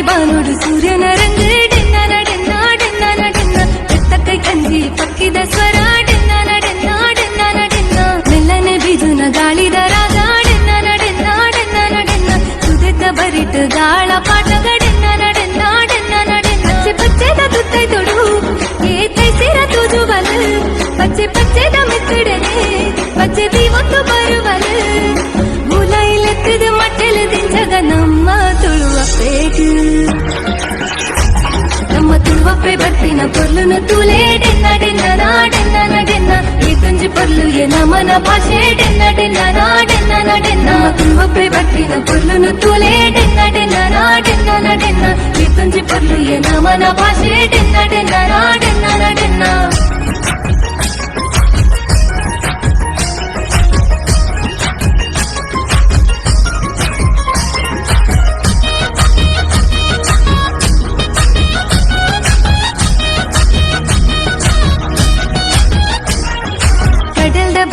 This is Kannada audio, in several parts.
ಬಾನುಡು ಸೂರ್ಯನ ರಂಗು ಡೆನ್ನ ಡೆನ್ನ ಡೆನ್ನ ಡೆನ್ನ ಬೆತ್ತಕ್ಕೈ ಕಂಜಿ ಪಕ್ಕಿದ ಸ್ವರ ಡೆನ್ನ ಡೆನ್ನ ಡೆನ್ನ ಡೆನ್ನ ಮೆಲ್ಲನೆ ಬಿಜುನ ಗಾಳಿದ ರಾಗ ಡೆನ್ನ ಡೆನ್ನ ಡೆನ್ನ ಡೆನ್ನ ಸುದೆತ್ತ ಬರಿಟ್ ಗಾಳ ಪಾಠಗ ಡೆನ್ನ ಡೆನ್ನ ಡೆನ್ನ ಡೆನ್ನ ಪಚ್ಚೆ ಪಚ್ಚೆದ ತುತ್ತೈ ತೊಡು ಏತೈ ಸಿರ ತುಜುವಲು ಪಚ್ಚೆ ಪಚ್ಚೆದ ಮೆತ್ತಡನೆ ಪಚ್ಚೆ ದೀವತ್ತು ಬರುವಲು ಮುಲೈಲೆತ್ತದ ಮಟ್ಟಲು ದಿಂಜಗ ನಮ್ಮ ತುಳುವ ಪೇಟು ನಮ್ಮ ತುಳುವಪ್ಪೆ ಬರ್ತಿನ ಪೊರ್ಲುನು ತೂಲೆ ಡೆನ್ನ ಡೆನ್ನ ಡೆನ್ನ ಡೆನ್ನ ಈ ತುಂಜಿ ಪೊರ್ಲು ಎ ನಮನ ಭಾಷೆ ಡೆನ್ನ ಡೆನ್ನ ಡೆನ್ನ ಡೆನ್ನ ನಮ್ಮ ತುಳುವಪ್ಪೆ ಬರ್ತಿನ ಪೊರ್ಲುನು ತೂಲೆ ಡೆನ್ನ ಡೆನ್ನ ಡೆನ್ನ ಡೆನ್ನ ಈ ತುಂಜಿ ಪೊರ್ಲು ಎ ನಮನ ಭಾಷೆ ಡೆನ್ನ ಡೆನ್ನ ಡೆನ್ನ ಡೆನ್ನ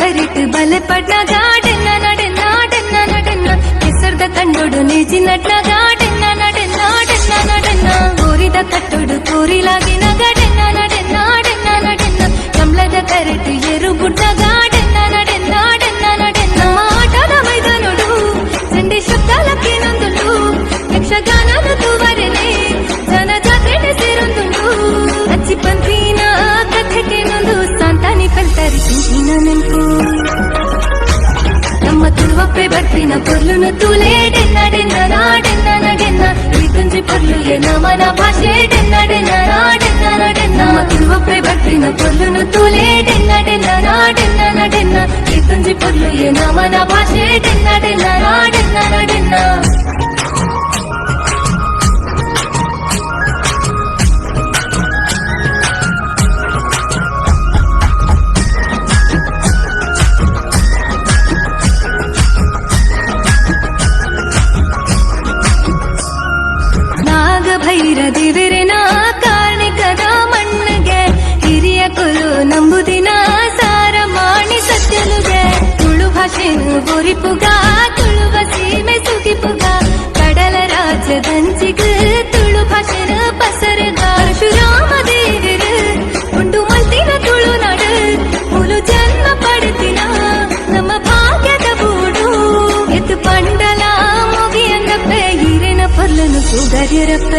ಬರಿಟ್ ಬಲೆ ಪಡ್ನ ಗಾಡೆನ್ನ ಡೆನ್ನ ಡೆನ್ನ ಡೆನ್ನ ಹೆಸರ್ದ ಕಂಡೋಡು ನೇಜಿ ನಡ್ನ ಗಾಡೆನ್ನ ಡೆನ್ನ ಡೆನ್ನ ಡೆನ್ನ ಕೋರಿದ ಕಟ್ಟೋಡು ಕೋರಿಲಾಗಿನ ಗಾಡೆನ್ನ ಡೆನ್ನ ಡೆನ್ನ ಡೆನ್ನ ಕಮಲದ ಕರೆಟ್ ಏರು ಗುಡ್ಡ ಗಾಡೆನ್ನ ಡೆನ್ನ ಡೆನ್ನ ಡೆನ್ನ ಆಟದ ಮೈದಾನೋಡು ಸಂಡೆ ಶಬ್ದಾಲಕ್ಕೆ ನೊಂದುಂಡು ಯಕ್ಷಗಾನದ ತೂವರೆನೆ ಜನ ಜಾತ್ರೆ ಸೇರೊಂದುಂಡು ಅಚ್ಚಿ ಪಂತಿನ ಕಥೆಗೆ ನೊಂದು ಸಂತಾನಿ ಕಲ್ತರಿ ಸಿಂಚಿನ ನೆನ್ಪು ನಮ್ಮ ತುಳುವಪ್ಪೆ ಬರ್ತಿನ ಪೊರ್ಲುನು ತೂಲೆ ಡೆನ್ನ ಡೆನ್ನ ಡೆನ್ನ ಡೆನ್ನ ಈ ತುಂಜಿ ಪೊರ್ಲು ಎ ನಮನ ಭಾಷೆ ಡೆನ್ನ ಡೆನ್ನ ಡೆನ್ನ ಡೆನ್ನ ನಮ್ಮ ತುಳುವಪ್ಪೆ ಬರ್ತಿನ ಪೊರ್ಲುನು ತೂಲೆ ಡೆನ್ನ ಡೆನ್ನ ಡೆನ್ನ ಡೆನ್ನ ಈ ತುಂಜಿ ಪೊರ್ಲು ಎ ನಮನ ಭಾಷೆ ಡೆನ್ನ ಡೆನ್ನ ಡೆನ್ನ ಡೆನ್ನ ಭೈರ ದೇವರನ ಕಾರ್ಣಿಕದ ಮಣ್ಣಿಗೆ ಹಿರಿಯ ಕುಲು ನಂಬುದಿನ ಸಾರ ಮಾಡಿ ಸತ್ಯಲುಗೆ ತುಳು ಭಾಷೆನು ಬೋರಿಪುಗ ತುಳುವ ಸೀಮೆ ಸುಗಿಪುಗ ಕಡಲ ರಾಜ್ಯದಂಚಿಗ ತುಳು ಭಾಷೆನ ಪಸರಗ ಪರಶುರಾಮ ದೇವರ ಉಂಡು ಮಲ್ತಿನ ತುಳುನಾಡು ಮುಲು ಜನ್ಮ ಪಡೆದಿನ ನಮ್ಮ ಭಾಗ್ಯದ ಬೂಡು ಎತ್ತು ಪಂಡಲ ಮುಗಿಯಂಗಪ್ಪೆ ಹಿರಿನ ಪೊರ್ಲನು ಸುಗರ್ಯರಪ್ಪ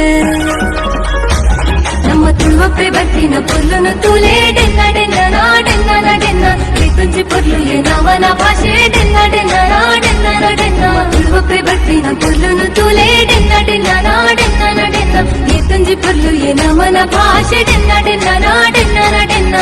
ನಮ್ಮ ತುಳುವಪ್ಪೆ ಬರ್ತಿನ ಪೊರ್ಲುನು ತೂಲೆ ಡೆನ್ನ ಡೆನ್ನ ಡೆನ್ನ ಡೆನ್ನ ಈ ತುಂಜಿ ಪೊರ್ಲು ಎ ನಮನ ಭಾಷೆ ಡೆನ್ನ ಡೆನ್ನ ಡೆನ್ನ ಡೆನ್ನ ತುಳುವಪ್ಪೆ ಬರ್ತಿನ ಪೊರ್ಲುನು ತೂಲೆ ಡೆನ್ನ ಡೆನ್ನ ಡೆನ್ನ ಡೆನ್ನ ಈ ತುಂಜಿ ಪೊರ್ಲು ಎ ನಮನ ಭಾಷೆ ಡೆನ್ನ ಡೆನ್ನ ಡೆನ್ನ ಡೆನ್ನ